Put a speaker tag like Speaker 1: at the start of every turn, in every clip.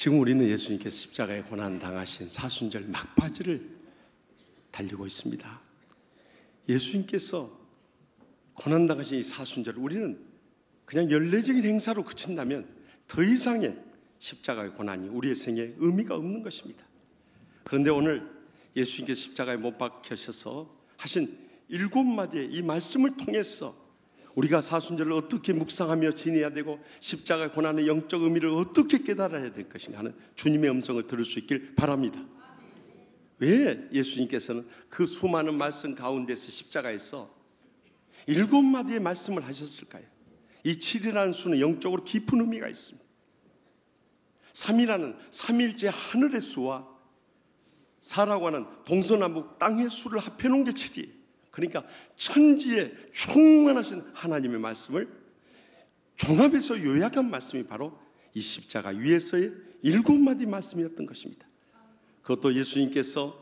Speaker 1: 지금 우리는 예수님께서 십자가에 고난당하신 사순절 막바지를 달리고 있습니다. 예수님께서 고난당하신 이 사순절, 우리는 그냥 연례적인 행사로 그친다면 더 이상의 십자가의 고난이 우리의 생애에 의미가 없는 것입니다. 그런데 오늘 예수님께서 십자가에 못 박히셔서 하신 7마디의 이 말씀을 통해서 우리가 사순절을 어떻게 묵상하며 지내야 되고 십자가의 고난의 영적 의미를 어떻게 깨달아야 될 것인가 하는 주님의 음성을 들을 수 있길 바랍니다. 왜 예수님께서는 그 수많은 말씀 가운데서 십자가에서 7마디의 말씀을 하셨을까요? 이 7이라는 수는 영적으로 깊은 의미가 있습니다. 3이라는 삼일째 하늘의 수와 4라고 하는 동서남북 땅의 수를 합해놓은 게 7이에요. 그러니까 천지에 충만하신 하나님의 말씀을 종합해서 요약한 말씀이 바로 이 십자가 위에서의 7마디 말씀이었던 것입니다. 그것도 예수님께서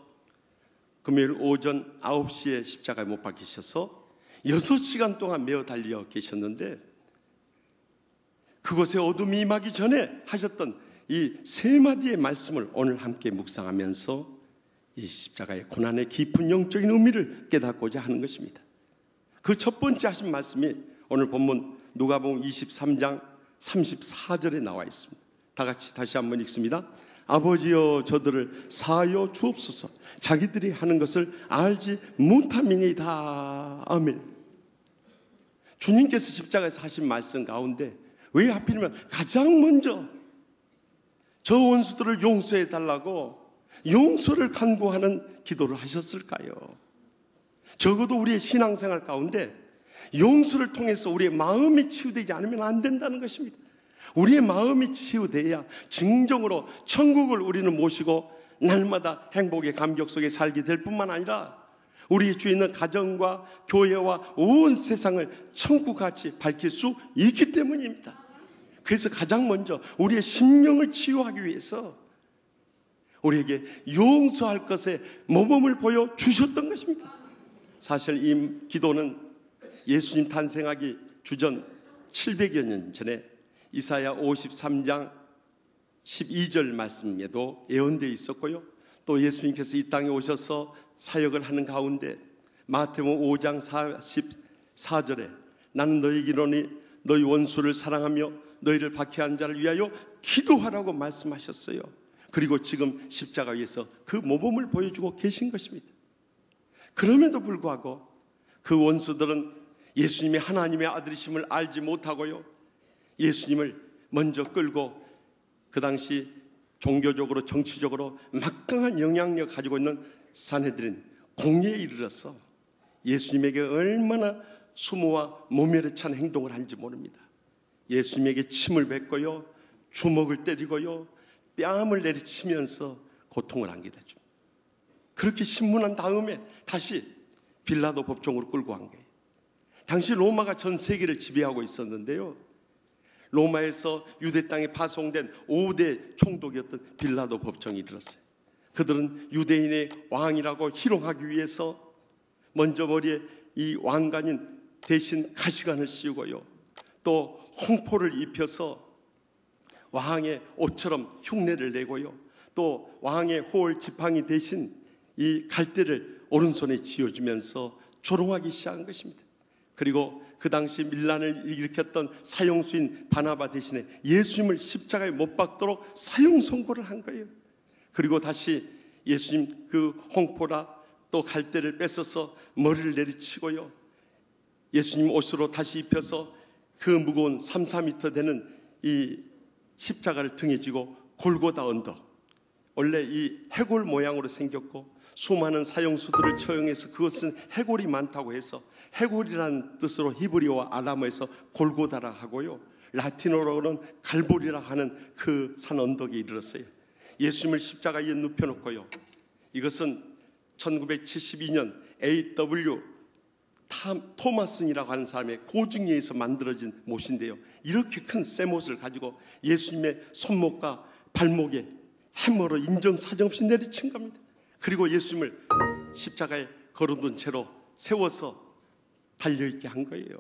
Speaker 1: 금요일 오전 9시에 십자가에 못 박히셔서 6시간 동안 매어 달려 계셨는데 그곳에 어둠이 임하기 전에 하셨던 이 3마디의 말씀을 오늘 함께 묵상하면서 이 십자가의 고난의 깊은 영적인 의미를 깨닫고자 하는 것입니다. 그 첫 번째 하신 말씀이 오늘 본문 누가복음 23장 34절에 나와 있습니다. 다 같이 다시 한번 읽습니다. 아버지여 저들을 사하여 주옵소서. 자기들이 하는 것을 알지 못함이니이다. 아멘. 주님께서 십자가에서 하신 말씀 가운데 왜 하필이면 가장 먼저 저 원수들을 용서해 달라고 용서를 간구하는 기도를 하셨을까요? 적어도 우리의 신앙생활 가운데 용서를 통해서 우리의 마음이 치유되지 않으면 안 된다는 것입니다. 우리의 마음이 치유돼야 진정으로 천국을 우리는 모시고 날마다 행복의 감격 속에 살게 될 뿐만 아니라 우리 주에 있는 가정과 교회와 온 세상을 천국같이 밝힐 수 있기 때문입니다. 그래서 가장 먼저 우리의 심령을 치유하기 위해서 우리에게 용서할 것에 모범을 보여주셨던 것입니다. 사실 이 기도는 예수님 탄생하기 주전 700여 년 전에 이사야 53장 12절 말씀에도 예언되어 있었고요. 또 예수님께서 이 땅에 오셔서 사역을 하는 가운데 마태복음 5장 44절에 나는 너희에게 이르노니 너희 원수를 사랑하며 너희를 박해한 자를 위하여 기도하라고 말씀하셨어요. 그리고 지금 십자가 위에서 그 모범을 보여주고 계신 것입니다. 그럼에도 불구하고 그 원수들은 예수님이 하나님의 아들이심을 알지 못하고요, 예수님을 먼저 끌고 그 당시 종교적으로 정치적으로 막강한 영향력 가지고 있는 산헤드린 공회에 이르러서 예수님에게 얼마나 수모와 모멸에 찬 행동을 한지 모릅니다. 예수님에게 침을 뱉고요, 주먹을 때리고요, 뺨을 내리치면서 고통을 안겨주죠. 그렇게 신문한 다음에 다시 빌라도 법정으로 끌고 간 거예요. 당시 로마가 전 세계를 지배하고 있었는데요, 로마에서 유대 땅에 파송된 5대 총독이었던 빌라도 법정이 이르렀어요. 그들은 유대인의 왕이라고 희롱하기 위해서 먼저 머리에 이 왕관인 대신 가시관을 씌우고요, 또 홍포를 입혀서 왕의 옷처럼 흉내를 내고요, 또 왕의 호월 지팡이 대신 이 갈대를 오른손에 쥐어주면서 조롱하기 시작한 것입니다. 그리고 그 당시 밀란을 일으켰던 사형수인 바나바 대신에 예수님을 십자가에 못 박도록 사형 선고를 한 거예요. 그리고 다시 예수님 그 홍포라 또 갈대를 뺏어서 머리를 내리치고요, 예수님 옷으로 다시 입혀서 그 무거운 3-4m 되는 이 십자가를 등에 지고 골고다 언덕, 원래 이 해골 모양으로 생겼고 수많은 사형수들을 처형해서 그것은 해골이 많다고 해서 해골이라는 뜻으로 히브리어와 아람어에서 골고다라 하고요, 라틴어로는 갈보리라 하는 그 산 언덕에 이르렀어요. 예수님을 십자가 위에 눕혀놓고요, 이것은 1972년 A.W. 토마슨이라고 하는 사람의 고증에 의해서 만들어진 못인데요, 이렇게 큰 쇠못을 가지고 예수님의 손목과 발목에 해머로 인정사정 없이 내리친 겁니다. 그리고 예수님을 십자가에 걸어둔 채로 세워서 달려있게 한 거예요.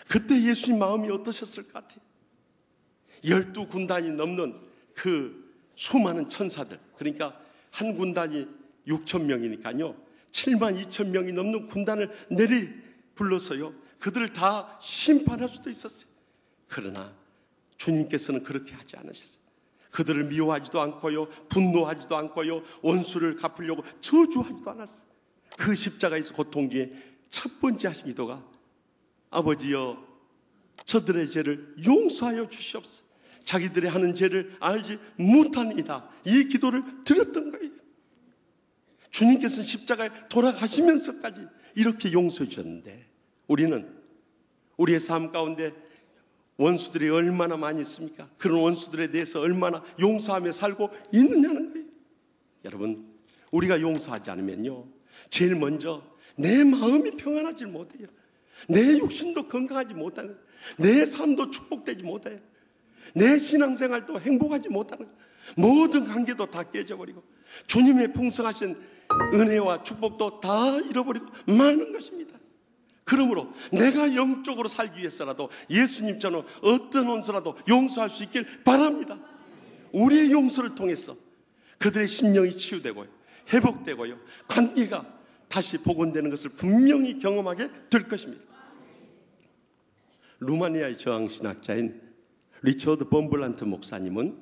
Speaker 1: 그때 예수님 마음이 어떠셨을 것 같아요? 12군단이 넘는 그 수많은 천사들, 그러니까 한 군단이 6천 명이니까요 7만 2천 명이 넘는 군단을 내리 불러서요 그들을 다 심판할 수도 있었어요. 그러나 주님께서는 그렇게 하지 않으셨어요. 그들을 미워하지도 않고요 분노하지도 않고요 원수를 갚으려고 저주하지도 않았어요. 그 십자가에서 고통 중에 첫 번째 하신 기도가 아버지여 저들의 죄를 용서하여 주시옵소서. 자기들이 하는 죄를 알지 못하니이다. 이 기도를 드렸던 거예요. 주님께서는 십자가에 돌아가시면서까지 이렇게 용서해 주셨는데 우리는 우리의 삶 가운데 원수들이 얼마나 많이 있습니까? 그런 원수들에 대해서 얼마나 용서하며 살고 있느냐는 거예요. 여러분, 우리가 용서하지 않으면요 제일 먼저 내 마음이 평안하지 못해요. 내 육신도 건강하지 못하는, 내 삶도 축복되지 못해요. 내 신앙생활도 행복하지 못하는, 모든 관계도 다 깨져버리고 주님의 풍성하신 은혜와 축복도 다 잃어버리고 마는 것입니다. 그러므로 내가 영적으로 살기 위해서라도 예수님처럼 어떤 원수라도 용서할 수 있길 바랍니다. 우리의 용서를 통해서 그들의 심령이 치유되고요 회복되고요 관계가 다시 복원되는 것을 분명히 경험하게 될 것입니다. 루마니아의 저항신학자인 리처드 범블란트 목사님은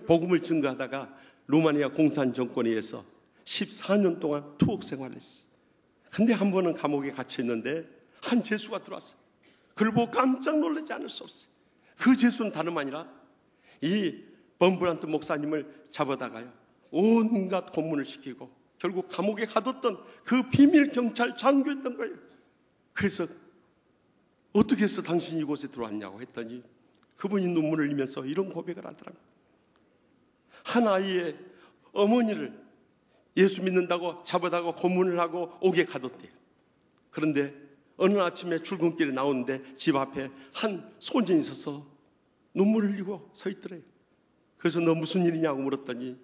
Speaker 1: 복음을 증거하다가 루마니아 공산 정권에 의해서 14년 동안 투옥 생활을 했어요. 근데 한 번은 감옥에 갇혀 있는데 한 죄수가 들어왔어요. 그걸 보고 깜짝 놀라지 않을 수 없어요. 그 죄수는 다름 아니라 이 범블란트 목사님을 잡아다가요 온갖 고문을 시키고 결국 감옥에 가뒀던 그 비밀 경찰 장교였던 거예요. 그래서 어떻게 해서 당신이 이곳에 들어왔냐고 했더니 그분이 눈물을 흘리면서 이런 고백을 하더라고요. 한 아이의 어머니를 예수 믿는다고 잡아다가 고문을 하고 옥에 가뒀대요. 그런데 어느 아침에 출근길에 나오는데 집 앞에 한 소년이 있어서 눈물을 흘리고 서 있더래요. 그래서 너 무슨 일이냐고 물었더니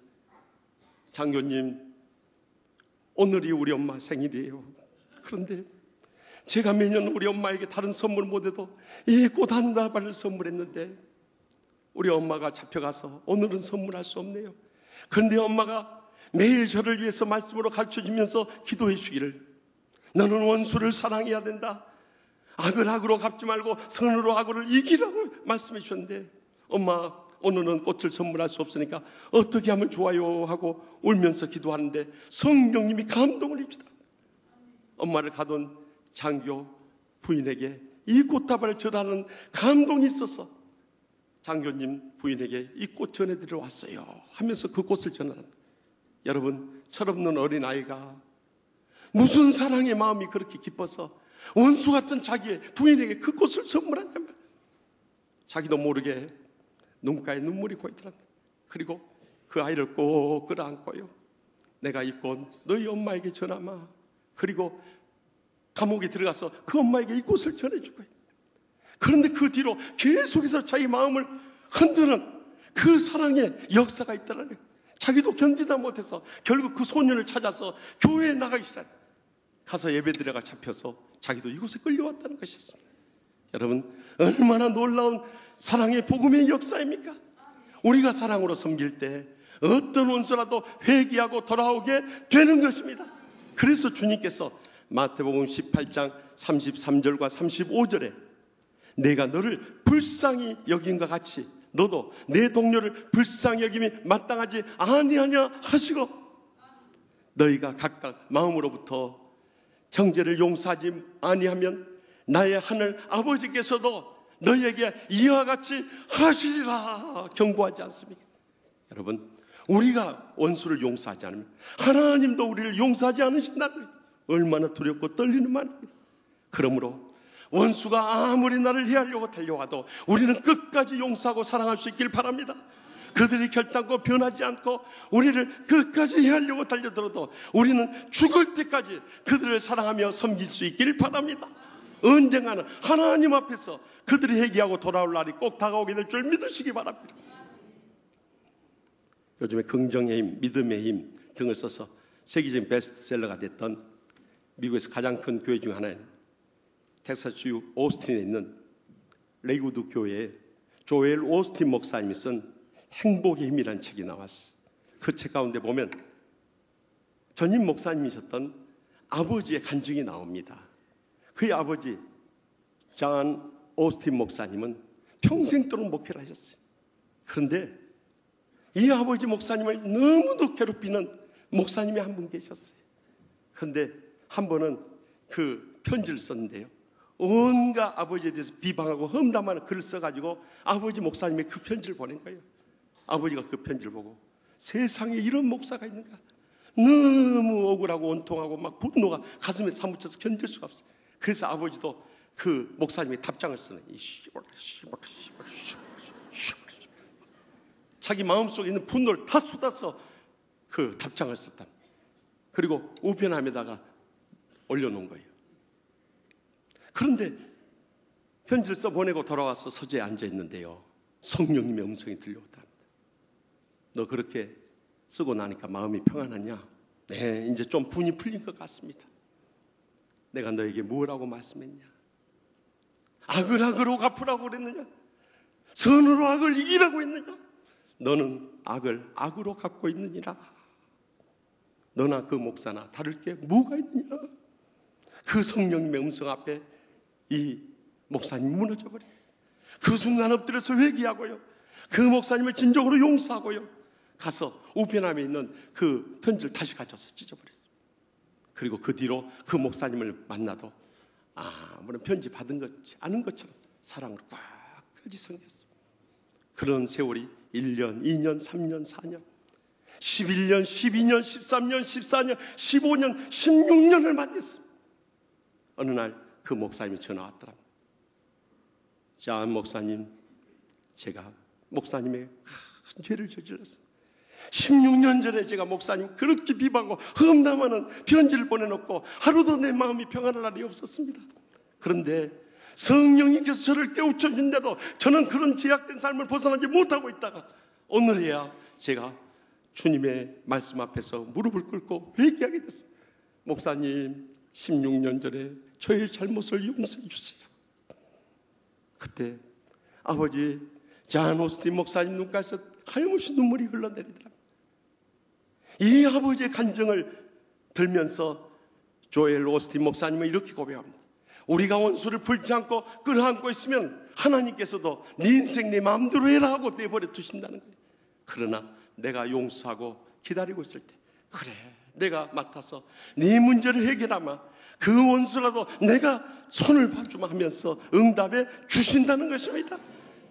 Speaker 1: 장교님 오늘이 우리 엄마 생일이에요. 그런데 제가 매년 우리 엄마에게 다른 선물 못해도 이 꽃 한 다발을 선물했는데 우리 엄마가 잡혀가서 오늘은 선물할 수 없네요. 그런데 엄마가 매일 저를 위해서 말씀으로 가르쳐주면서 기도해 주기를 너는 원수를 사랑해야 된다. 악을 악으로 갚지 말고 선으로 악을 이기라고 말씀해 주셨는데 엄마 오늘은 꽃을 선물할 수 없으니까 어떻게 하면 좋아요 하고 울면서 기도하는데 성령님이 감동을 해주다. 엄마를 가둔 장교 부인에게 이 꽃다발을 전하는 감동이 있어서 장교님 부인에게 이 꽃 전해드리러 왔어요 하면서 그 꽃을 전하는. 여러분, 철없는 어린아이가 무슨 사랑의 마음이 그렇게 기뻐서 원수 같은 자기의 부인에게 그 꽃을 선물하냐면 자기도 모르게 눈가에 눈물이 고이더랍니다. 그리고 그 아이를 꼭 끌어안고요 내가 이 꽃 너희 엄마에게 전하마. 그리고 감옥에 들어가서 그 엄마에게 이 꽃을 전해주고요. 그런데 그 뒤로 계속해서 자기 마음을 흔드는 그 사랑의 역사가 있더라고요. 자기도 견디다 못해서 결국 그 소년을 찾아서 교회에 나가기 시작해요. 가서 예배드려가 잡혀서 자기도 이곳에 끌려왔다는 것이었습니다. 여러분, 얼마나 놀라운 사랑의 복음의 역사입니까? 우리가 사랑으로 섬길 때 어떤 원수라도 회개하고 돌아오게 되는 것입니다. 그래서 주님께서 마태복음 18장 33절과 35절에 내가 너를 불쌍히 여긴과 같이 너도 내 동료를 불쌍히 여김이 마땅하지 아니하냐 하시고 너희가 각각 마음으로부터 형제를 용서하지 아니하면 나의 하늘 아버지께서도 너희에게 이와 같이 하시리라 경고하지 않습니까? 여러분, 우리가 원수를 용서하지 않으면 하나님도 우리를 용서하지 않으신다는 얼마나 두렵고 떨리는 말입니다. 그러므로 원수가 아무리 나를 해하려고 달려와도 우리는 끝까지 용서하고 사랑할 수 있길 바랍니다. 그들이 결단코 변하지 않고 우리를 끝까지 해하려고 달려들어도 우리는 죽을 때까지 그들을 사랑하며 섬길 수 있길 바랍니다. 언젠가는 하나님 앞에서 그들이 회개하고 돌아올 날이 꼭 다가오게 될 줄 믿으시기 바랍니다. 요즘에 긍정의 힘, 믿음의 힘 등을 써서 세계적인 베스트셀러가 됐던 미국에서 가장 큰 교회 중 하나인 텍사스주 오스틴에 있는 레이우드 교회에 조엘 오스틴 목사님이 쓴 행복의 힘이라는 책이 나왔어요. 그 책 가운데 보면 전임 목사님이셨던 아버지의 간증이 나옵니다. 그의 아버지 존 오스틴 목사님은 평생 동안 목회를 하셨어요. 그런데 이 아버지 목사님을 너무도 괴롭히는 목사님이 한 분 계셨어요. 그런데 한 번은 그 편지를 썼는데요, 온갖 아버지에 대해서 비방하고 험담하는 글을 써가지고 아버지 목사님의 그 편지를 보낸 거예요. 아버지가 그 편지를 보고 세상에 이런 목사가 있는가, 너무 억울하고 원통하고 막 분노가 가슴에 사무쳐서 견딜 수가 없어요. 그래서 아버지도 그 목사님의 답장을 쓰는, 자기 마음속에 있는 분노를 다 쏟아서 그 답장을 썼다. 그리고 우편함에다가 올려놓은 거예요. 그런데 편지를 써보내고 돌아와서 서재에 앉아있는데요, 성령님의 음성이 들려오답니다. 너 그렇게 쓰고 나니까 마음이 평안하냐? 네, 이제 좀 분이 풀린 것 같습니다. 내가 너에게 뭐라고 말씀했냐? 악을 악으로 갚으라고 그랬느냐? 선으로 악을 이기라고 했느냐? 너는 악을 악으로 갚고 있느니라. 너나 그 목사나 다를 게 뭐가 있느냐? 그 성령님의 음성 앞에 이 목사님이 무너져 버려요. 그 순간 엎드려서 회개하고요, 그 목사님을 진정으로 용서하고요, 가서 우편함에 있는 그 편지를 다시 가져와서 찢어버렸어요. 그리고 그 뒤로 그 목사님을 만나도 아무런 편지 받은 것이 아는 것처럼 사랑으로 꽉까지 섬겼어요. 그런 세월이 1년, 2년, 3년, 4년, 11년, 12년, 13년, 14년, 15년, 16년을 만났어요. 어느 날 그 목사님이 전화 왔더랍니다. 존 목사님, 제가 목사님의 큰 죄를 저질렀어요. 16년 전에 제가 목사님 그렇게 비방하고 험담하는 편지를 보내놓고 하루도 내 마음이 평안할 날이 없었습니다. 그런데 성령님께서 저를 깨우쳐주는데도 저는 그런 제약된 삶을 벗어나지 못하고 있다가 오늘이야 제가 주님의 말씀 앞에서 무릎을 꿇고 회개하게 됐습니다. 목사님, 16년 전에 저의 잘못을 용서해 주세요. 그때 아버지 존 오스틴 목사님 눈가에서 하염없이 눈물이 흘러내리더랍니다. 이 아버지의 간증을 들면서 조엘 오스틴 목사님은 이렇게 고백합니다. 우리가 원수를 풀지 않고 끌어안고 있으면 하나님께서도 네 인생 네 마음대로 해라 하고 내버려 두신다는 거예요. 그러나 내가 용서하고 기다리고 있을 때, 그래 내가 맡아서 네 문제를 해결하마, 그 원수라도 내가 손을 봐주마 하면서 응답해 주신다는 것입니다.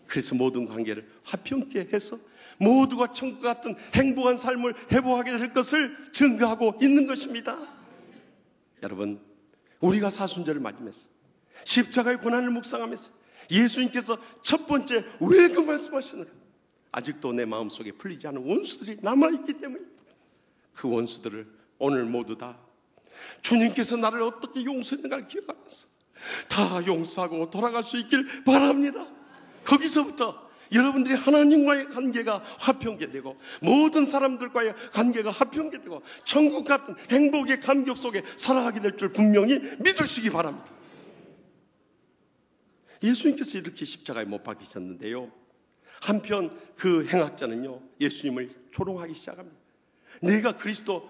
Speaker 1: 그래서 모든 관계를 화평케 해서 모두가 천국 같은 행복한 삶을 회복하게 될 것을 증거하고 있는 것입니다. 여러분, 우리가 사순절을 맞으면서 십자가의 고난을 묵상하면서 예수님께서 첫 번째 왜 그 말씀하시는가? 아직도 내 마음속에 풀리지 않은 원수들이 남아있기 때문입니다. 그 원수들을 오늘 모두 다 주님께서 나를 어떻게 용서했는가를 기억하면서 다 용서하고 돌아갈 수 있길 바랍니다. 거기서부터 여러분들이 하나님과의 관계가 화평케 되고 모든 사람들과의 관계가 화평케 되고 천국 같은 행복의 감격 속에 살아가게 될 줄 분명히 믿으시기 바랍니다. 예수님께서 이렇게 십자가에 못 박히셨는데요, 한편 그 행악자는요 예수님을 조롱하기 시작합니다. 내가 그리스도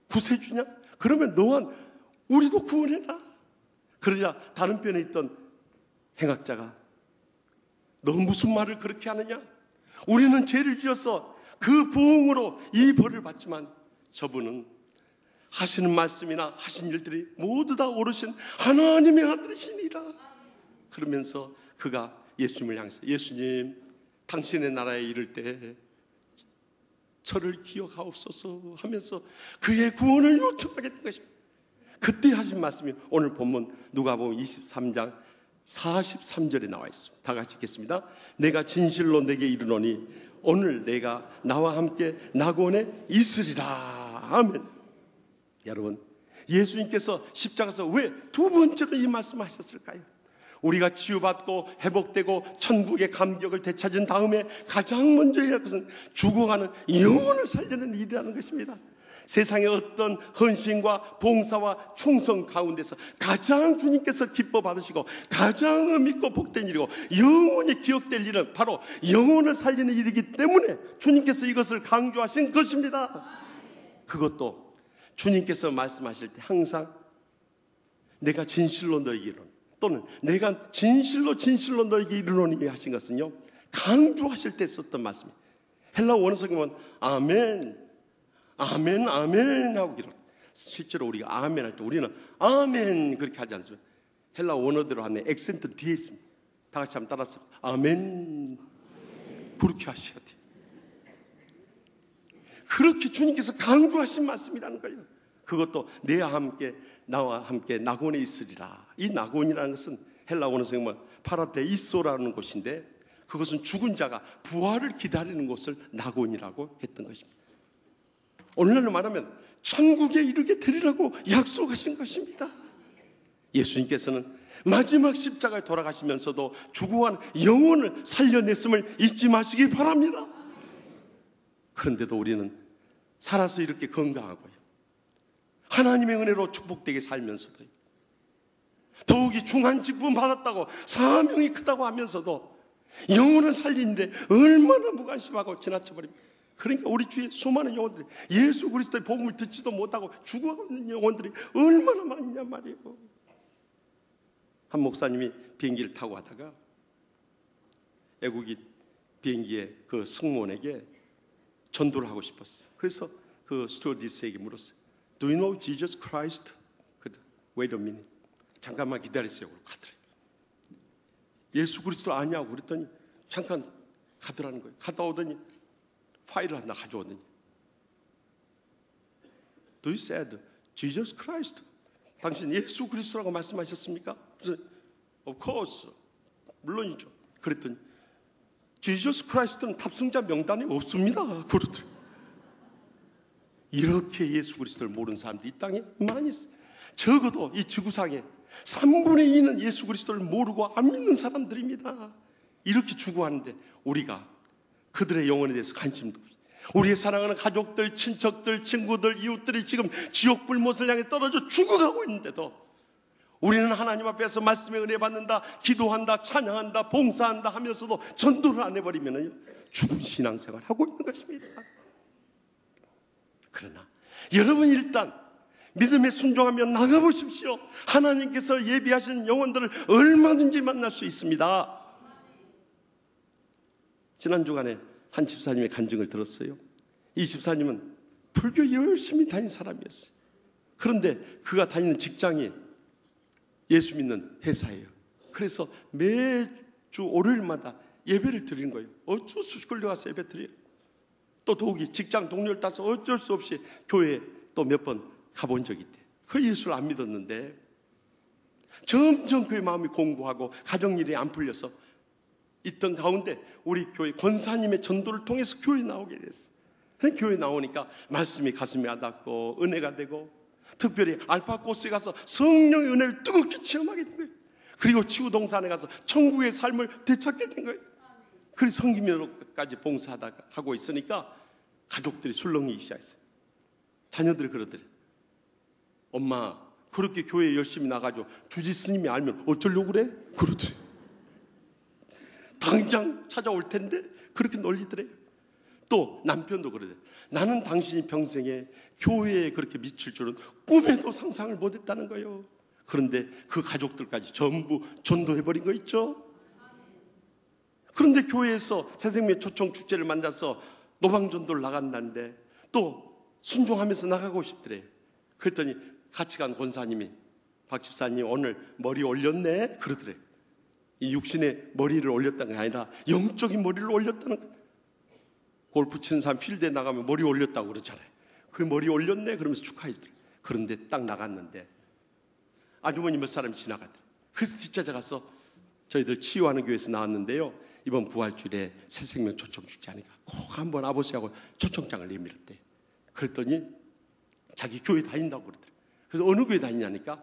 Speaker 1: 구세주냐? 그러면 너와 우리도 구원해라. 그러자 다른 편에 있던 행악자가 너 무슨 말을 그렇게 하느냐? 우리는 죄를 지어서 그 보응으로 이 벌을 받지만 저분은 하시는 말씀이나 하신 일들이 모두 다 오르신 하나님의 아들이시니라. 그러면서 그가 예수님을 향해서 예수님, 당신의 나라에 이를 때 저를 기억하옵소서 하면서 그의 구원을 요청하게 된 것입니다. 그때 하신 말씀이 오늘 본문 누가복음 23장 43절에 나와 있습니다. 다 같이 읽겠습니다. 내가 진실로 내게 이르노니 오늘 내가 나와 함께 낙원에 있으리라. 아멘. 여러분, 예수님께서 십자가에서 왜 두 번째로 이 말씀하셨을까요? 우리가 치유받고 회복되고 천국의 감격을 되찾은 다음에 가장 먼저 해야 할 것은 죽어가는 영혼을 살리는 일이라는 것입니다. 세상의 어떤 헌신과 봉사와 충성 가운데서 가장 주님께서 기뻐 받으시고 가장 의미있고 복된 일이고 영원히 기억될 일은 바로 영혼을 살리는 일이기 때문에 주님께서 이것을 강조하신 것입니다. 그것도 주님께서 말씀하실 때 항상 내가 진실로 너에게 이르노니 또는 내가 진실로 너에게 이르노니 하신 것은요, 강조하실 때 썼던 말씀이에요. 헬라 원어성에 보면 아멘, 아멘, 아멘 하고 기록. 실제로 우리가 아멘 할 때 우리는 아멘 그렇게 하지 않습니까? 헬라 원어대로 하면 액센트 뒤에 있습니다. 다 같이 한번 따라서 아멘 그렇게 하셔야 돼요. 그렇게 주님께서 강조하신 말씀이라는 거예요. 그것도 내와 함께 나와 함께 낙원에 있으리라. 이 낙원이라는 것은 헬라 원어성에 보면 파라데이소라는 곳인데 그것은 죽은 자가 부활을 기다리는 곳을 낙원이라고 했던 것입니다. 오늘날로 말하면 천국에 이르게 되리라고 약속하신 것입니다. 예수님께서는 마지막 십자가에 돌아가시면서도 죽어간 영혼을 살려냈음을 잊지 마시기 바랍니다. 그런데도 우리는 살아서 이렇게 건강하고요, 하나님의 은혜로 축복되게 살면서도 더욱이 중한 직분 받았다고 사명이 크다고 하면서도 영혼을 살리는데 얼마나 무관심하고 지나쳐버립니다. 그러니까 우리 주위에 수많은 영혼들이 예수 그리스도의 복음을 듣지도 못하고 죽어가는 영혼들이 얼마나 많냐 말이에요. 한 목사님이 비행기를 타고 가다가 외국인 비행기의 그 승무원에게 전도를 하고 싶었어요. 그래서 그 스튜어디스에게 물었어요. Do you know Jesus Christ? Wait a minute. 잠깐만 기다리세요. 가더래요. 예수 그리스도 아냐고 그랬더니 잠깐 가더라는 거예요. 갔다 오더니 파일을 하나 가져오더니 Do you said Jesus Christ? 당신 예수 그리스도라고 말씀하셨습니까? 그래서 Of course. 물론이죠. 그랬더니 Jesus Christ는 탑승자 명단에 없습니다. 그러더래요. 이렇게 예수 그리스도를 모르는 사람들이 이 땅에 많이 있어요. 적어도 이 지구상에 3분의 2는 예수 그리스도를 모르고 안 믿는 사람들입니다. 이렇게 죽어가는데 우리가 그들의 영혼에 대해서 관심도 없어요. 우리의 사랑하는 가족들, 친척들, 친구들, 이웃들이 지금 지옥 불못을 향해 떨어져 죽어가고 있는데도 우리는 하나님 앞에서 말씀의 은혜 받는다, 기도한다, 찬양한다, 봉사한다 하면서도 전도를 안 해버리면 죽은 신앙생활을 하고 있는 것입니다. 그러나 여러분 일단 믿음에 순종하며 나가보십시오. 하나님께서 예비하신 영혼들을 얼마든지 만날 수 있습니다. 지난 주간에 한 집사님의 간증을 들었어요. 이 집사님은 불교 열심히 다닌 사람이었어요. 그런데 그가 다니는 직장이 예수 믿는 회사예요. 그래서 매주 월요일마다 예배를 드리는 거예요. 어쩔 수 없이 끌려가서 예배 드려요. 또 더욱이 직장 동료를 따서 어쩔 수 없이 교회에 또 몇 번 가본 적이 있대요. 그 예수를 안 믿었는데 점점 그의 마음이 공고하고 가정일이 안 풀려서 있던 가운데 우리 교회 권사님의 전도를 통해서 교회에 나오게 됐어요. 교회에 나오니까 말씀이 가슴에 와닿고 은혜가 되고 특별히 알파코스에 가서 성령의 은혜를 뜨겁게 체험하게 된 거예요. 그리고 치유동산에 가서 천국의 삶을 되찾게 된 거예요. 그리고 성김으로까지 봉사하다가 하고 있으니까 가족들이 술렁이기 시작했어요. 자녀들이 그러더래요. 엄마 그렇게 교회에 열심히 나가죠. 주지 스님이 알면 어쩌려고 그래? 그러더래요. 당장 찾아올 텐데 그렇게 놀리더래요. 또 남편도 그러더래요. 나는 당신이 평생에 교회에 그렇게 미칠 줄은 꿈에도 상상을 못했다는 거예요. 그런데 그 가족들까지 전부 전도해버린 거 있죠. 그런데 교회에서 새생명 초청 축제를 만나서 노방전도를 나간다는데 또 순종하면서 나가고 싶더래. 그랬더니 같이 간 권사님이 박 집사님 오늘 머리 올렸네 그러더래. 이 육신의 머리를 올렸다는 게 아니라 영적인 머리를 올렸다는 거예요. 골프 치는 사람 필드에 나가면 머리 올렸다고 그러잖아요. 그 머리 올렸네 그러면서 축하해주더래. 그런데 딱 나갔는데 아주머니 몇 사람이 지나가더래. 그래서 뒷찾아가서 저희들 치유하는 교회에서 나왔는데요, 이번 부활주일에 새생명 초청 축제 하니까 꼭 한번 아버지하고 초청장을 내밀었대. 그랬더니 자기 교회 다닌다고 그러더래. 그래서 어느 교회 다니냐니까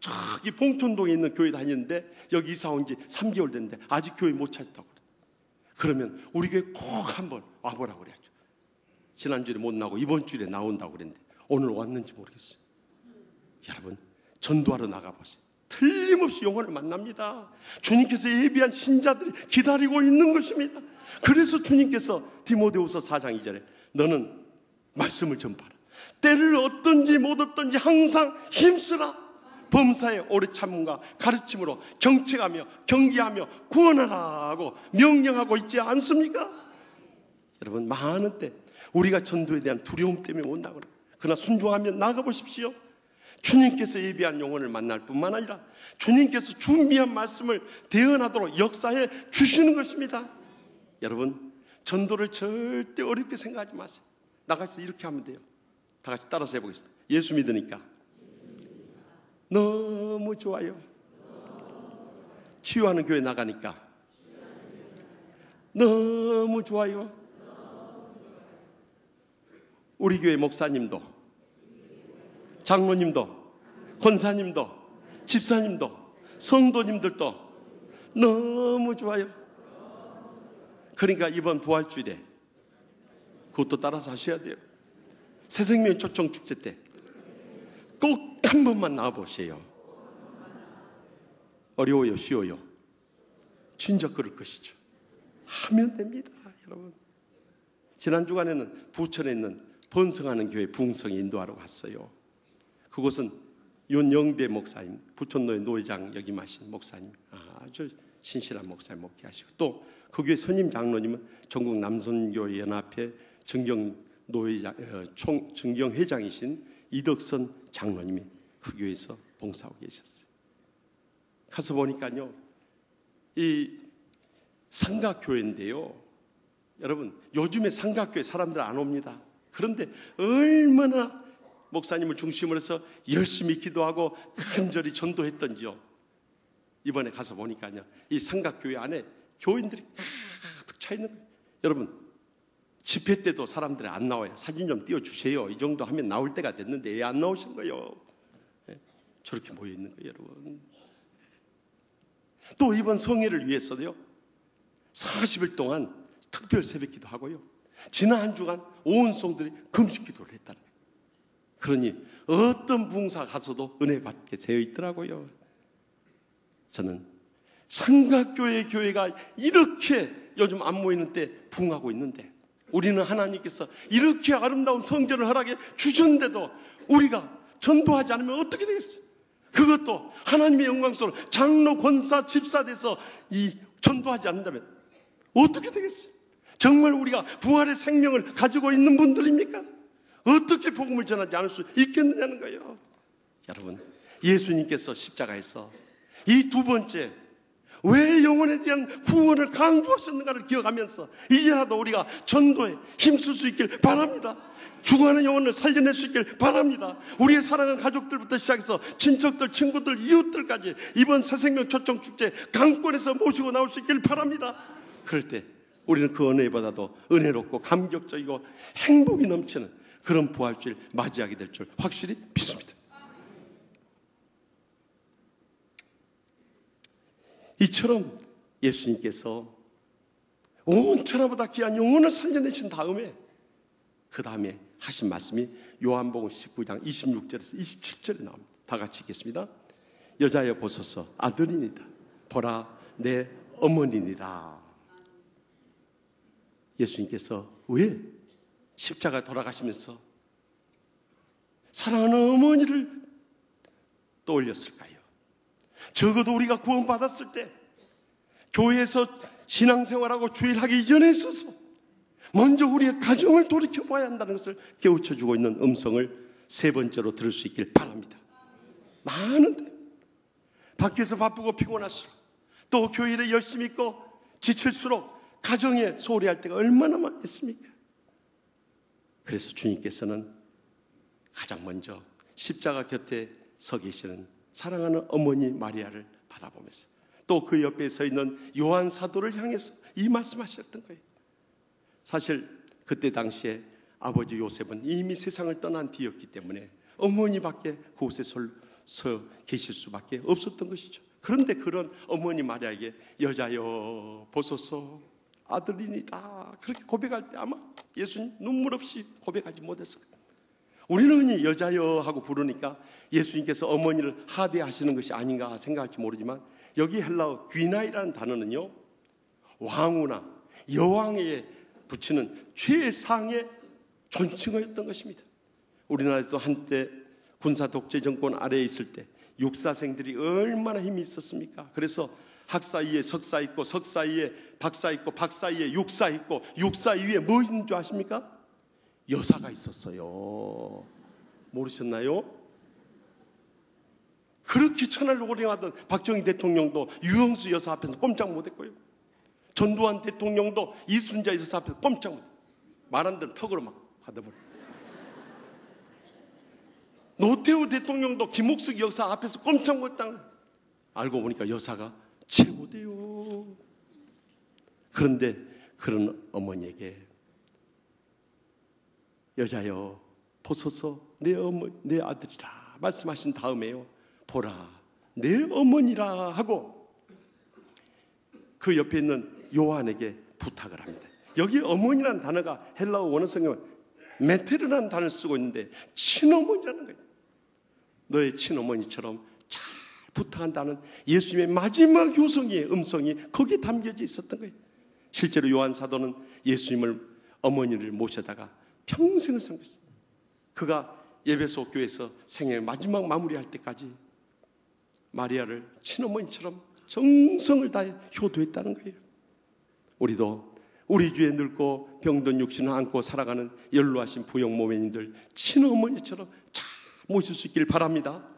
Speaker 1: 저기 봉천동에 있는 교회 다니는데 여기 이사 온 지 3개월 됐는데 아직 교회 못 찾았다고 그러더래. 그러면 우리 교회 꼭 한번 와보라고 그래야죠. 지난주에 못 나오고 이번 주에 나온다고 그랬는데 오늘 왔는지 모르겠어요. 여러분, 전도하러 나가보세요. 틀림없이 영혼을 만납니다. 주님께서 예비한 신자들이 기다리고 있는 것입니다. 그래서 주님께서 디모데후서 4장 2절에 너는 말씀을 전파하라. 때를 얻든지 못 얻든지 항상 힘쓰라. 범사에 오래 참음과 가르침으로 정책하며 경계하며 구원하라고 명령하고 있지 않습니까? 여러분, 많은 때 우리가 전도에 대한 두려움 때문에 못 나가요. 그러나 순종하면 나가보십시오. 주님께서 예비한 영혼을 만날 뿐만 아니라 주님께서 준비한 말씀을 대언하도록 역사해 주시는 것입니다. 여러분, 전도를 절대 어렵게 생각하지 마세요. 나가서 이렇게 하면 돼요. 다 같이 따라서 해보겠습니다. 예수 믿으니까 너무 좋아요. 치유하는 교회 나가니까 너무 좋아요. 우리 교회 목사님도, 장로님도, 권사님도, 집사님도, 성도님들도 너무 좋아요. 그러니까 이번 부활주일에 그것도 따라서 하셔야 돼요. 새생명 초청축제 때 꼭 한 번만 나와보세요. 어려워요, 쉬워요? 진짜 그럴 것이죠. 하면 됩니다, 여러분. 지난 주간에는 부천에 있는 번성하는 교회 부흥성에 인도하러 갔어요. 그곳은 윤영배 목사님, 부천노회 노회장 역임하신 목사님, 아주 신실한 목사님 목회하시고, 또 그 교회 선임 장로님은 전국 남선교회 연합회 정경회장이신 이덕선 장로님이 그 교회에서 봉사하고 계셨어요. 가서 보니까요, 이 삼각교회인데요, 여러분, 요즘에 삼각교회 사람들 안 옵니다. 그런데 얼마나 목사님을 중심으로 해서 열심히 기도하고 간절히 전도했던지요. 이번에 가서 보니까요, 이 삼각교회 안에 교인들이 가득 차 있는 거예요. 여러분, 집회 때도 사람들이 안 나와요. 사진 좀 띄워주세요. 이 정도 하면 나올 때가 됐는데 왜 안 나오신 거예요? 저렇게 모여 있는 거예요, 여러분. 또 이번 성회를 위해서도요, 40일 동안 특별 새벽기도 하고요, 지난 한 주간 온 성들이 금식 기도를 했다는 거예요. 그러니 어떤 부흥사 가서도 은혜 받게 되어 있더라고요. 저는 삼각교회 교회가 이렇게 요즘 안 모이는 때 부흥하고 있는데, 우리는 하나님께서 이렇게 아름다운 성전을 허락해 주셨는데도 우리가 전도하지 않으면 어떻게 되겠어요? 그것도 하나님의 영광스러운 장로, 권사, 집사 돼서 이 전도하지 않는다면 어떻게 되겠어요? 정말 우리가 부활의 생명을 가지고 있는 분들입니까? 어떻게 복음을 전하지 않을 수 있겠느냐는 거예요. 여러분, 예수님께서 십자가에서 이 두 번째 왜 영혼에 대한 구원을 강조하셨는가를 기억하면서 이제라도 우리가 전도에 힘쓸 수 있길 바랍니다. 죽어가는 영혼을 살려낼 수 있길 바랍니다. 우리의 사랑하는 가족들부터 시작해서 친척들, 친구들, 이웃들까지 이번 새생명 초청축제 강권에서 모시고 나올 수 있길 바랍니다. 그럴 때 우리는 그 은혜보다도 은혜롭고 감격적이고 행복이 넘치는 그런 부활주일 맞이하게 될 줄 확실히 믿습니다. 이처럼 예수님께서 온 천하보다 귀한 영혼을 살려내신 다음에 그 다음에 하신 말씀이 요한복음 19장 26절에서 27절에 나옵니다. 다 같이 읽겠습니다. 여자여 보소서, 아들이니다. 보라, 내 어머니니라. 예수님께서 왜 십자가 돌아가시면서 사랑하는 어머니를 떠올렸을까요? 적어도 우리가 구원받았을 때 교회에서 신앙생활하고 주일하기 이전에 있어서 먼저 우리의 가정을 돌이켜봐야 한다는 것을 깨우쳐주고 있는 음성을 세 번째로 들을 수 있길 바랍니다. 많은데 밖에서 바쁘고 피곤할수록, 또 교회를 열심히 있고 지칠수록 가정에 소홀히 할 때가 얼마나 많겠습니까? 그래서 주님께서는 가장 먼저 십자가 곁에 서 계시는 사랑하는 어머니 마리아를 바라보면서, 또 그 옆에 서 있는 요한 사도를 향해서 이 말씀하셨던 거예요. 사실 그때 당시에 아버지 요셉은 이미 세상을 떠난 뒤였기 때문에 어머니밖에 그곳에 서 계실 수밖에 없었던 것이죠. 그런데 그런 어머니 마리아에게 여자여 보소서, 아들이니다, 그렇게 고백할 때 아마 예수님 눈물 없이 고백하지 못했을 거예요. 우리는 흔히 여자여 하고 부르니까 예수님께서 어머니를 하대하시는 것이 아닌가 생각할지 모르지만 여기 헬라어 귀나이라는 단어는요, 왕후나 여왕에 붙이는 최상의 존칭어였던 것입니다. 우리나라에도 한때 군사 독재 정권 아래에 있을 때 육사생들이 얼마나 힘이 있었습니까? 그래서 학사 위에 석사 있고, 석사 위에 박사 있고, 박사 위에 육사 있고, 육사 위에 뭐 있는 줄 아십니까? 여사가 있었어요. 모르셨나요? 그렇게 천하를 호령하던 박정희 대통령도 유영수 여사 앞에서 꼼짝 못했고요. 전두환 대통령도 이순자 여사 앞에서 꼼짝 못했어요. 말 안 되는 턱으로 막 하더버려요. 노태우 대통령도 김옥숙 여사 앞에서 꼼짝 못했다는 거예요. 알고 보니까 여사가 최고대요. 그런데 그런 어머니에게 여자여 보소서 내 아들이라 말씀하신 다음에요, 보라 내 어머니라 하고 그 옆에 있는 요한에게 부탁을 합니다. 여기 어머니라는 단어가 헬라어 원어성에 메테르라는 단어를 쓰고 있는데 친어머니라는 거예요. 너의 친어머니처럼 잘 부탁한다는 예수님의 마지막 요성의 음성이 거기에 담겨져 있었던 거예요. 실제로 요한 사도는 예수님을 어머니를 모셔다가 평생을 섬겼어요. 그가 에베소 교회에서 생애의 마지막 마무리할 때까지 마리아를 친어머니처럼 정성을 다해 효도했다는 거예요. 우리도 우리 주에 늙고 병든 육신을 안고 살아가는 연로하신 부영모매님들 친어머니처럼 잘 모실 수 있기를 바랍니다.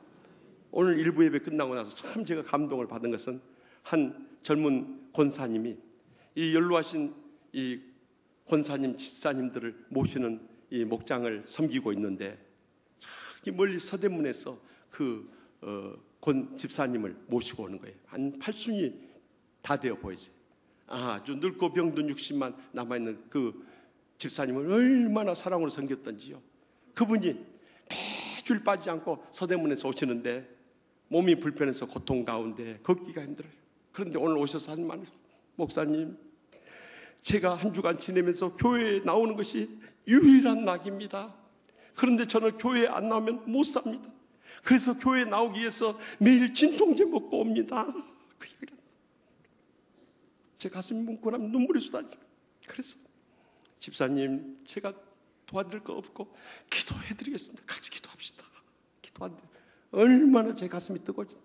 Speaker 1: 오늘 일부 예배 끝나고 나서 참 제가 감동을 받은 것은 한 젊은 권사님이 이 연로하신 이 권사님, 집사님들을 모시는 이 목장을 섬기고 있는데 저기 멀리 서대문에서 그 권 집사님을 모시고 오는 거예요. 한 8순이 다 되어 보이세요. 아주 늙고 병든 60만 남아있는 그 집사님을 얼마나 사랑으로 섬겼던지요. 그분이 매줄 빠지지 않고 서대문에서 오시는데 몸이 불편해서 고통 가운데 걷기가 힘들어요. 그런데 오늘 오셔서 한 말, 목사님 제가 한 주간 지내면서 교회에 나오는 것이 유일한 낙입니다. 그런데 저는 교회에 안 나오면 못 삽니다. 그래서 교회에 나오기 위해서 매일 진통제 먹고 옵니다. 그 얘기를 제 가슴이 뭉클하면 눈물이 쏟아집니다. 그래서 집사님 제가 도와드릴 거 없고 기도해드리겠습니다. 같이 기도합시다. 기도 안 돼요. 얼마나 제 가슴이 뜨거워지.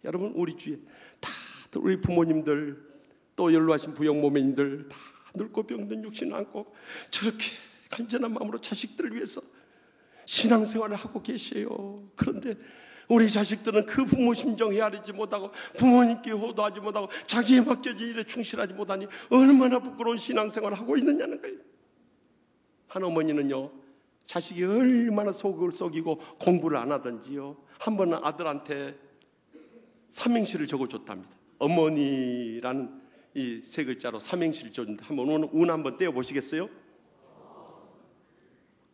Speaker 1: 여러분 우리 주위에 다들 우리 부모님들 또 연로하신 부영모매님들 다 늙고 병든 육신을 안고 저렇게 간절한 마음으로 자식들을 위해서 신앙생활을 하고 계세요. 그런데 우리 자식들은 그 부모 심정 헤아리지 못하고 부모님께 호도하지 못하고 자기에 맡겨진 일에 충실하지 못하니 얼마나 부끄러운 신앙생활을 하고 있느냐는 거예요. 한 어머니는요, 자식이 얼마나 속을 썩이고 공부를 안 하든지요, 한 번은 아들한테 삼행시를 적어줬답니다. 어머니라는 이 세 글자로 삼행시를 적었는데 한번 운 한번 떼어보시겠어요?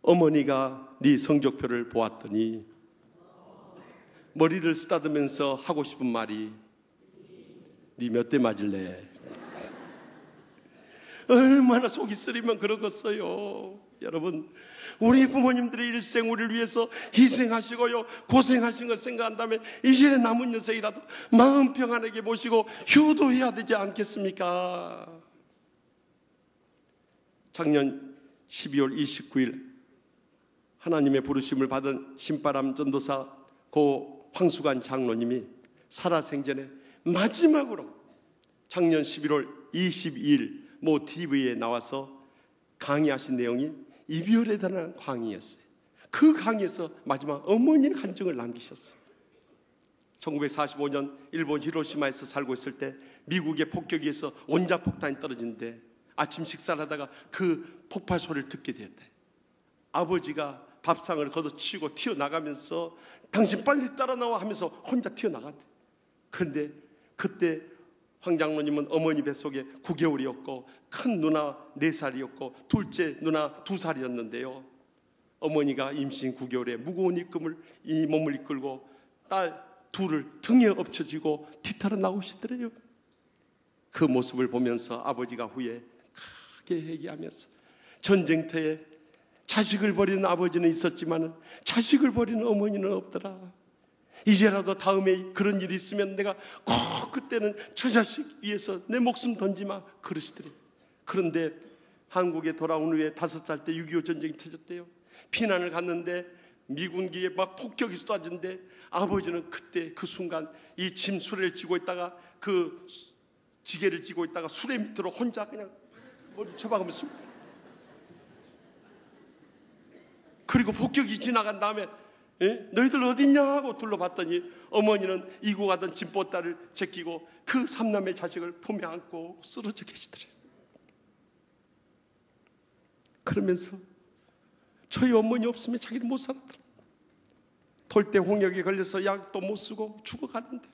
Speaker 1: 어머니가 네 성적표를 보았더니 머리를 쓰다듬으면서 하고 싶은 말이 네 몇 대 맞을래? 얼마나 속이 쓰리면 그러겠어요. 여러분 우리 부모님들의 일생 우리를 위해서 희생하시고요 고생하신 걸 생각한다면 이제 남은 여생이라도 마음 평안하게 모시고 효도해야 되지 않겠습니까? 작년 12월 29일 하나님의 부르심을 받은 신바람 전도사 고 황수관 장로님이 살아생전에 마지막으로 작년 11월 22일 모 TV에 나와서 강의하신 내용이 이별에 대한 강의였어요. 그 강의에서 마지막 어머니의 간증을 남기셨어요. 1945년 일본 히로시마에서 살고 있을 때 미국의 폭격에 의해서 원자폭탄이 떨어지는데 아침 식사를 하다가 그 폭발 소리를 듣게 되었대. 아버지가 밥상을 걷어치우고 튀어나가면서 당신 빨리 따라 나와 하면서 혼자 튀어나갔대. 그런데 그때 황 장로님은 어머니 뱃속에 9개월이었고 큰 누나 4살이었고 둘째 누나 2살이었는데요. 어머니가 임신 9개월에 무거운 이 몸을 이끌고 딸 둘을 등에 엎쳐지고 뒤따라 나오시더래요. 그 모습을 보면서 아버지가 후에 크게 회개하면서 전쟁터에 자식을 버리는 아버지는 있었지만 자식을 버리는 어머니는 없더라. 이제라도 다음에 그런 일이 있으면 내가 꼭 그때는 저 자식 위해서 내 목숨 던지마 그러시더래요. 그런데 한국에 돌아온 후에 5살 때 6.25 전쟁이 터졌대요. 피난을 갔는데 미군기에 막 폭격이 쏟아진데 아버지는 그때 그 순간 이 짐 수레를 쥐고 있다가 그 지게를 쥐고 있다가 수레 밑으로 혼자 그냥 머리 쳐박으면서 그리고 폭격이 지나간 다음에 너희들 어딨냐 하고 둘러봤더니 어머니는 이고 가던 짐보따를 제끼고 그 3남의 자식을 품에 안고 쓰러져 계시더래요. 그러면서 저희 어머니 없으면 자기는 못 살았더라. 돌대 홍역에 걸려서 약도 못 쓰고 죽어가는데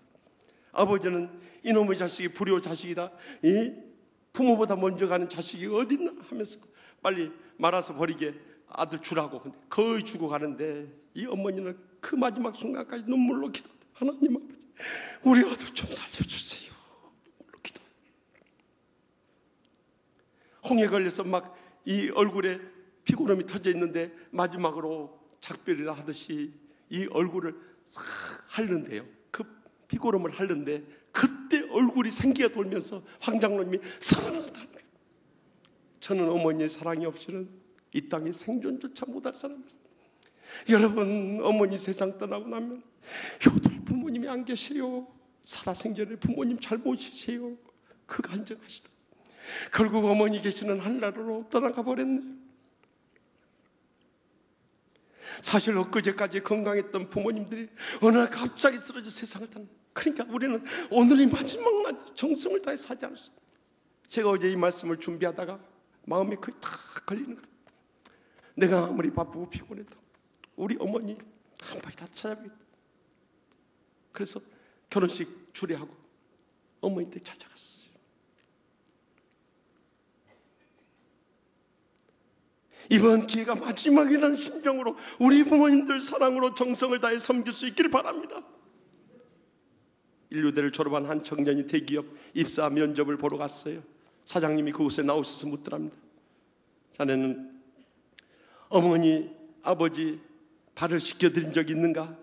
Speaker 1: 아버지는 이놈의 자식이 불효 자식이다, 부모보다 먼저 가는 자식이 어딨나 하면서 빨리 말아서 버리게 아들 주라고. 근데 거의 죽어가는데 이 어머니는 그 마지막 순간까지 눈물로 기도하다. 하나님 아버지, 우리 아들 좀 살려주세요. 눈물로 기도. 홍에 걸려서 막 이 얼굴에 피고름이 터져 있는데 마지막으로 작별이라 하듯이 이 얼굴을 싹 핥는데요. 그 피고름을 핥는데 그때 얼굴이 생기가 돌면서 황 장로님이 살아난다는 거예요. 저는 어머니의 사랑이 없이는 이 땅에 생존조차 못할 사람이었어요. 여러분, 어머니 세상 떠나고 나면 효도할 부모님이 안 계세요. 살아생전에 부모님 잘 모시세요. 그 간증하시다. 결국 어머니 계시는 하늘나라로 떠나가 버렸네요. 사실 엊그제까지 건강했던 부모님들이 어느 날 갑자기 쓰러져 세상을 떠나. 그러니까 우리는 오늘이 마지막 날 정성을 다해 사지 않았어요. 제가 어제 이 말씀을 준비하다가 마음에 거의 다 걸리는 거예요. 내가 아무리 바쁘고 피곤해도 우리 어머니 한 번이라도 찾아뵙겠다. 그래서 결혼식 주례하고 어머니 댁 찾아갔어요. 이번 기회가 마지막이라는 심정으로 우리 부모님들 사랑으로 정성을 다해 섬길 수 있기를 바랍니다. 인류대를 졸업한 한 청년이 대기업 입사 면접을 보러 갔어요. 사장님이 그곳에 나오셔서 묻더랍니다. 자네는 어머니, 아버지 발을 씻겨드린 적이 있는가?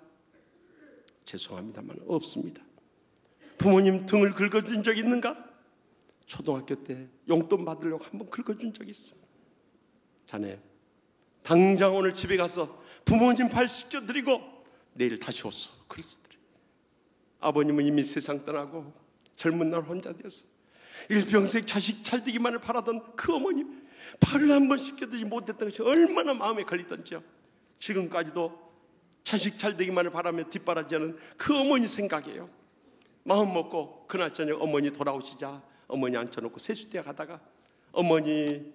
Speaker 1: 죄송합니다만 없습니다. 부모님 등을 긁어준 적이 있는가? 초등학교 때 용돈 받으려고 한번 긁어준 적이 있어. 자네 당장 오늘 집에 가서 부모님 발 씻겨드리고 내일 다시 오소. 그러시더래요. 아버님은 이미 세상 떠나고 젊은 날 혼자 되었어. 일평생 자식 잘되기만을 바라던 그 어머님 발을 한번 씻겨드리지 못했던 것이 얼마나 마음에 걸리던지요. 지금까지도 자식 잘되기만을 바라며 뒷바라지하는 그 어머니 생각이에요. 마음 먹고 그날 저녁 어머니 돌아오시자 어머니 앉혀놓고 세수대에 가다가 어머니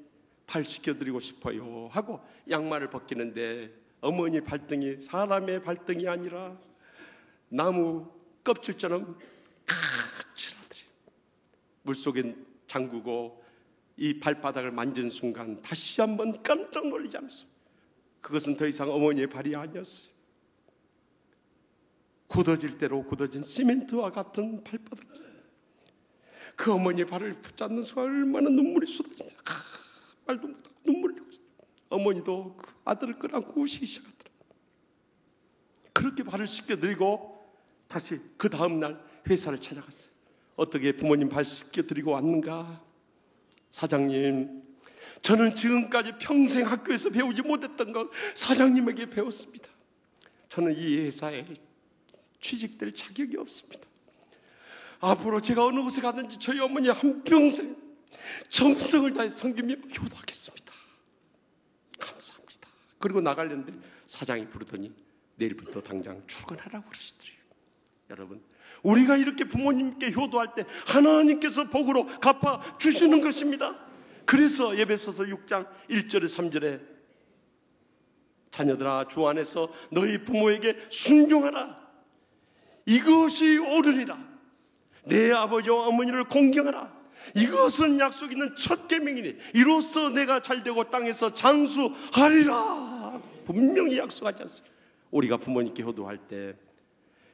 Speaker 1: 발 씻겨드리고 싶어요 하고 양말을 벗기는데 어머니 발등이 사람의 발등이 아니라 나무 껍질처럼 까칠하더래요. 물속에 잠그고 이 발바닥을 만진 순간 다시 한번 깜짝 놀라지 않았어요. 그것은 더 이상 어머니의 발이 아니었어요. 굳어질 대로 굳어진 시멘트와 같은 발바닥이었어요. 그 어머니의 발을 붙잡는 순간 얼마나 눈물이 쏟아진다. 말도 못하고 눈물을 흘리고 있어요. 어머니도 그 아들을 끌어안고 우시기 시작하더라. 그렇게 발을 씻겨드리고 다시 그 다음날 회사를 찾아갔어요. 어떻게 부모님 발 씻겨드리고 왔는가? 사장님, 저는 지금까지 평생 학교에서 배우지 못했던 것 사장님에게 배웠습니다. 저는 이 회사에 취직될 자격이 없습니다. 앞으로 제가 어느 곳에 가든지 저희 어머니 한평생 정성을 다해 섬기며 효도하겠습니다. 감사합니다. 그리고 나가려는데 사장이 부르더니 내일부터 당장 출근하라고 그러시더래요. 여러분, 우리가 이렇게 부모님께 효도할 때 하나님께서 복으로 갚아 주시는 것입니다. 그래서 에베소서 6장 1절에 3절에 자녀들아 주 안에서 너희 부모에게 순종하라. 이것이 옳으니라. 내 아버지와 어머니를 공경하라. 이것은 약속 있는 첫 계명이니 이로써 내가 잘되고 땅에서 장수하리라. 분명히 약속하지 않습니까? 우리가 부모님께 효도할 때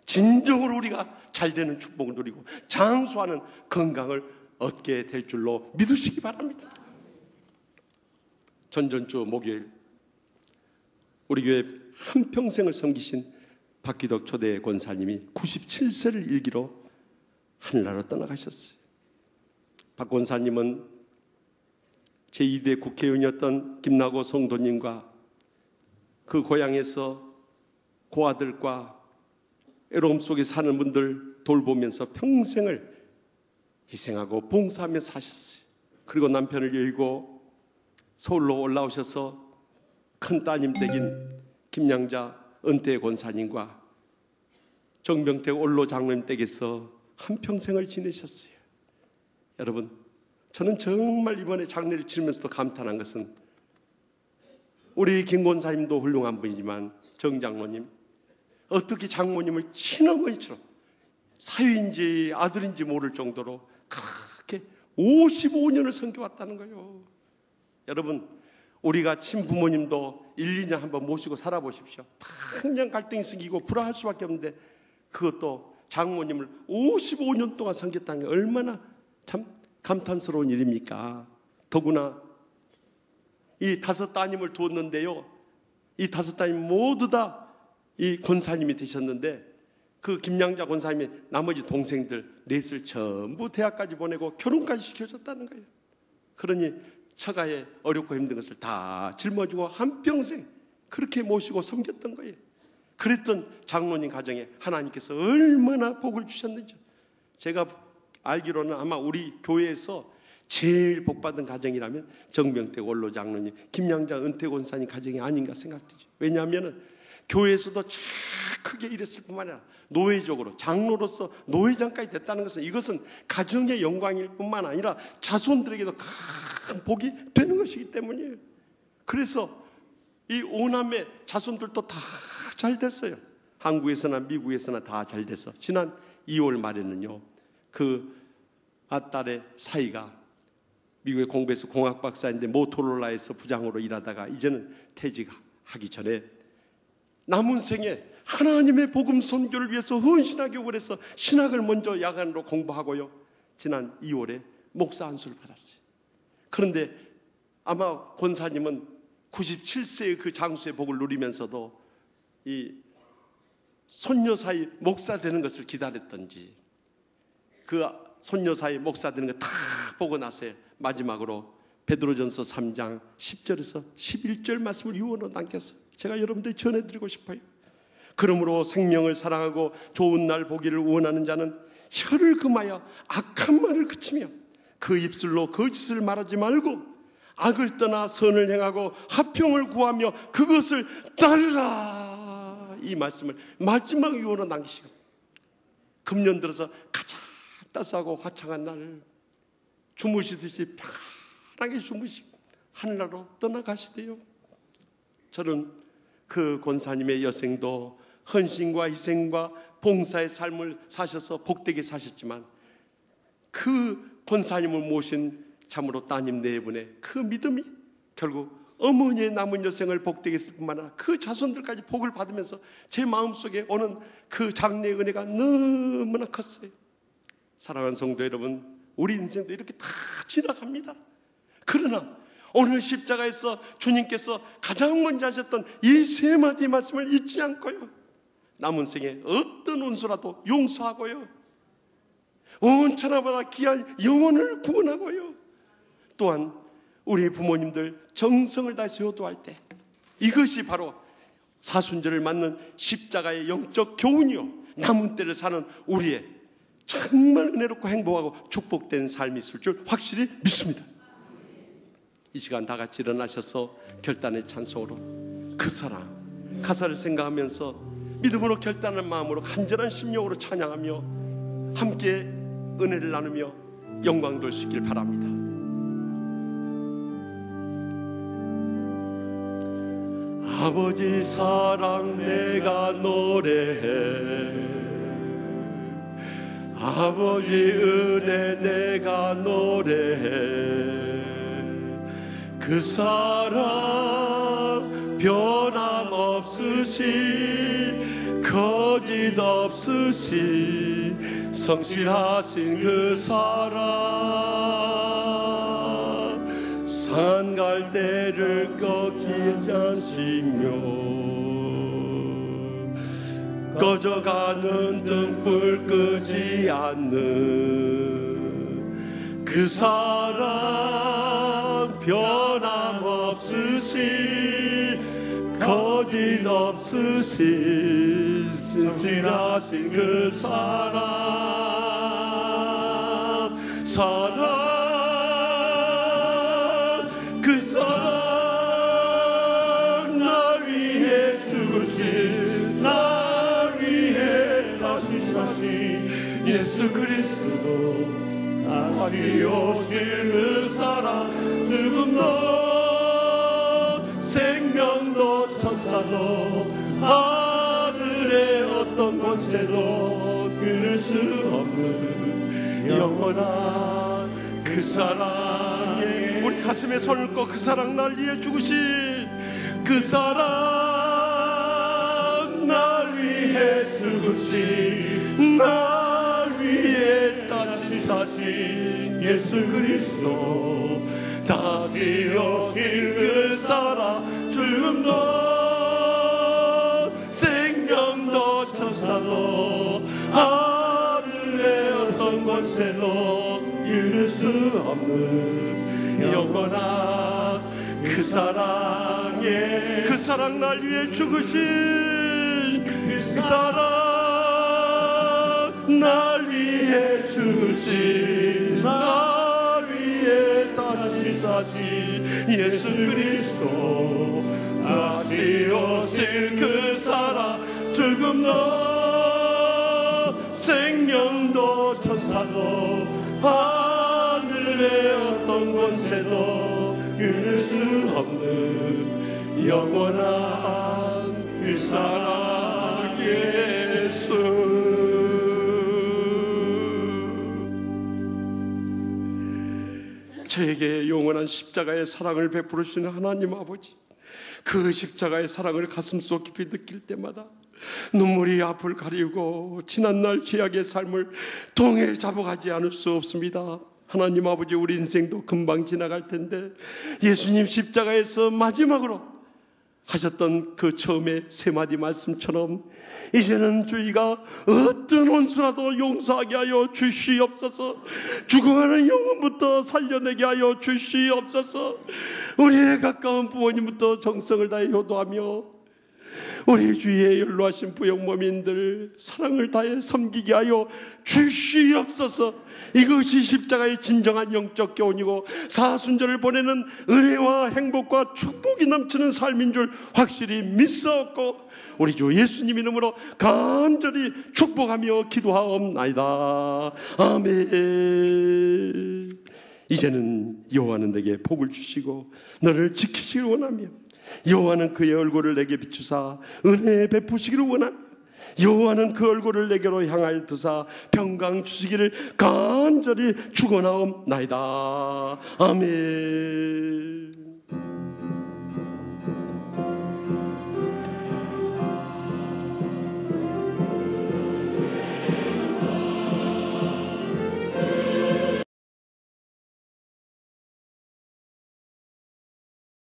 Speaker 1: 진정으로 우리가 잘되는 축복을 누리고 장수하는 건강을 얻게 될 줄로 믿으시기 바랍니다. 전전주 목요일 우리 교회 한평생을 섬기신 박기덕 초대 권사님이 97세를 일기로 하늘나라로 떠나가셨어요. 박 권사님은 제2대 국회의원이었던 김나고 성도님과 그 고향에서 고아들과 애로움 속에 사는 분들 돌보면서 평생을 희생하고 봉사하며 사셨어요. 그리고 남편을 여의고 서울로 올라오셔서 큰 따님 댁인 김양자 은퇴 권사님과 정병택 원로 장로님 댁에서 한평생을 지내셨어요. 여러분, 저는 정말 이번에 장례를 치르면서도 감탄한 것은 우리 김 권사님도 훌륭한 분이지만 정 장로님, 어떻게 장모님을 친어머니처럼 사위인지 아들인지 모를 정도로 그렇게 55년을 섬겨왔다는 거예요. 여러분, 우리가 친부모님도 1, 2년 한번 모시고 살아보십시오. 당장 갈등이 생기고 불화할 수밖에 없는데 그것도 장모님을 55년 동안 섬겼다는 게 얼마나 참 감탄스러운 일입니까? 더구나 이 5 따님을 두었는데요, 이 5 따님 모두 다 이 권사님이 되셨는데 그 김양자 권사님이 나머지 동생들 넷을 전부 대학까지 보내고 결혼까지 시켜줬다는 거예요. 그러니 처가에 어렵고 힘든 것을 다 짊어지고 한평생 그렇게 모시고 섬겼던 거예요. 그랬던 장로님 가정에 하나님께서 얼마나 복을 주셨는지. 제가 알기로는 아마 우리 교회에서 제일 복받은 가정이라면 정병택 원로 장로님, 김양자 은퇴 권사님 가정이 아닌가 생각되죠. 왜냐하면 교회에서도 참 크게 일했을 뿐만 아니라 노회적으로 장로로서 노회장까지 됐다는 것은 이것은 가정의 영광일 뿐만 아니라 자손들에게도 큰 복이 되는 것이기 때문이에요. 그래서 이 5남매 자손들도 다 잘 됐어요. 한국에서나 미국에서나 다 잘 돼서 지난 2월 말에는요, 그 아딸의 사이가 미국에 공부해서 공학 박사인데 모토로라에서 부장으로 일하다가 이제는 퇴직하기 전에 남은 생에 하나님의 복음 선교를 위해서 헌신하기 원해서 신학을 먼저 야간으로 공부하고요, 지난 2월에 목사 안수를 받았어요. 그런데 아마 권사님은 97세의 그 장수의 복을 누리면서도 이 손녀 사이 목사 되는 것을 기다렸던지 그 손녀 사이 목사 되는 거 다 보고 나서 마지막으로 베드로전서 3장 10절에서 11절 말씀을 유언으로 남겼어요. 제가 여러분들이 전해드리고 싶어요. 그러므로 생명을 사랑하고 좋은 날 보기를 원하는 자는 혀를 금하여 악한 말을 그치며 그 입술로 거짓을 말하지 말고 악을 떠나 선을 행하고 화평을 구하며 그것을 따르라. 이 말씀을 마지막 유언으로 남기시고 금년 들어서 가장 따스하고 화창한 날 주무시듯이 편하게 주무시고 하늘나라로 떠나가시대요. 저는 그 권사님의 여생도 헌신과 희생과 봉사의 삶을 사셔서 복되게 사셨지만 그 권사님을 모신 참으로 따님 4분의 그 믿음이 결국 어머니의 남은 여생을 복되게 했을 뿐만 아니라 그 자손들까지 복을 받으면서 제 마음속에 오는 그 장래의 은혜가 너무나 컸어요. 사랑하는 성도 여러분, 우리 인생도 이렇게 다 지나갑니다. 그러나 오늘 십자가에서 주님께서 가장 먼저 하셨던 이 3마디 말씀을 잊지 않고요, 남은 생에 어떤 원수라도 용서하고요, 원천하보다 귀한 영혼을 구원하고요, 또한 우리 부모님들 정성을 다해서 효도할 때 이것이 바로 사순절을 맞는 십자가의 영적 교훈이요, 남은 때를 사는 우리의 정말 은혜롭고 행복하고 축복된 삶이 있을 줄 확실히 믿습니다. 이 시간 다 같이 일어나셔서 결단의 찬송으로 그 사랑 가사를 생각하면서 믿음으로 결단한 마음으로 간절한 심령으로 찬양하며 함께 은혜를 나누며 영광 돌 수 있길 바랍니다. 아버지 사랑 내가 노래해, 아버지 은혜 내가 노래해, 그 사랑 변함없으시 거짓 없으시 성실하신 그 사랑 산 갈대를 꺾이지 않으시며 꺼져가는 등불 끄지 않는 그 사랑 변함없으신 거짓없으신 신실하신 그 사랑 그 사랑 날 위해 죽으신 날 위해 다시 사신 예수 그리스도 다시 오실 그 사랑 죽음도 생명도 천사도 하늘의 어떤 권세도 끊을 수 없는 영원한 그 사랑에 우리 가슴에 손을 꽂고 그 사랑 날 위해 죽으신 그 사랑 날 위해 죽으신 날 위해 다시 사신 예수 그리스도 다시 오실 그 사랑 죽음도 생명도 천사도 하늘의 어떤 권세도 이룰 수 없는 영원한 그 사랑에 그 사랑 날 위해 죽으신 그 사랑 날 위해 죽으신 날 위해 다시 사신 예수 그리스도 다시 오실 그 사랑 죽음도 생명도 천사도 하늘의 어떤 권세도 이룰 수 없는 영원한 그 사랑 예수 저에게 영원한 십자가의 사랑을 베풀으시는 하나님 아버지, 그 십자가의 사랑을 가슴속 깊이 느낄 때마다 눈물이 앞을 가리우고 지난날 죄악의 삶을 동해 잡아가지 않을 수 없습니다. 하나님 아버지, 우리 인생도 금방 지나갈 텐데 예수님 십자가에서 마지막으로 하셨던 그 처음에 세 마디 말씀처럼 이제는 저희가 어떤 원수라도 용서하게 하여 주시옵소서. 죽어가는 영혼부터 살려내게 하여 주시옵소서. 우리의 가까운 부모님부터 정성을 다해 효도하며 우리 주위에 연로하신 부영모민들 사랑을 다해 섬기게 하여 주시옵소서. 이것이 십자가의 진정한 영적 교훈이고 사순절을 보내는 은혜와 행복과 축복이 넘치는 삶인 줄 확실히 믿사옵고 우리 주 예수님 이름으로 간절히 축복하며 기도하옵나이다. 아멘. 이제는 여호와는 내게 복을 주시고 너를 지키시길 원하며 여호와는 그의 얼굴을 내게 비추사 은혜 베푸시기를 원하며 여호와는 그 얼굴을 내게로 향하여 드사 평강 주시기를 간절히 축원하옵나이다. 아멘.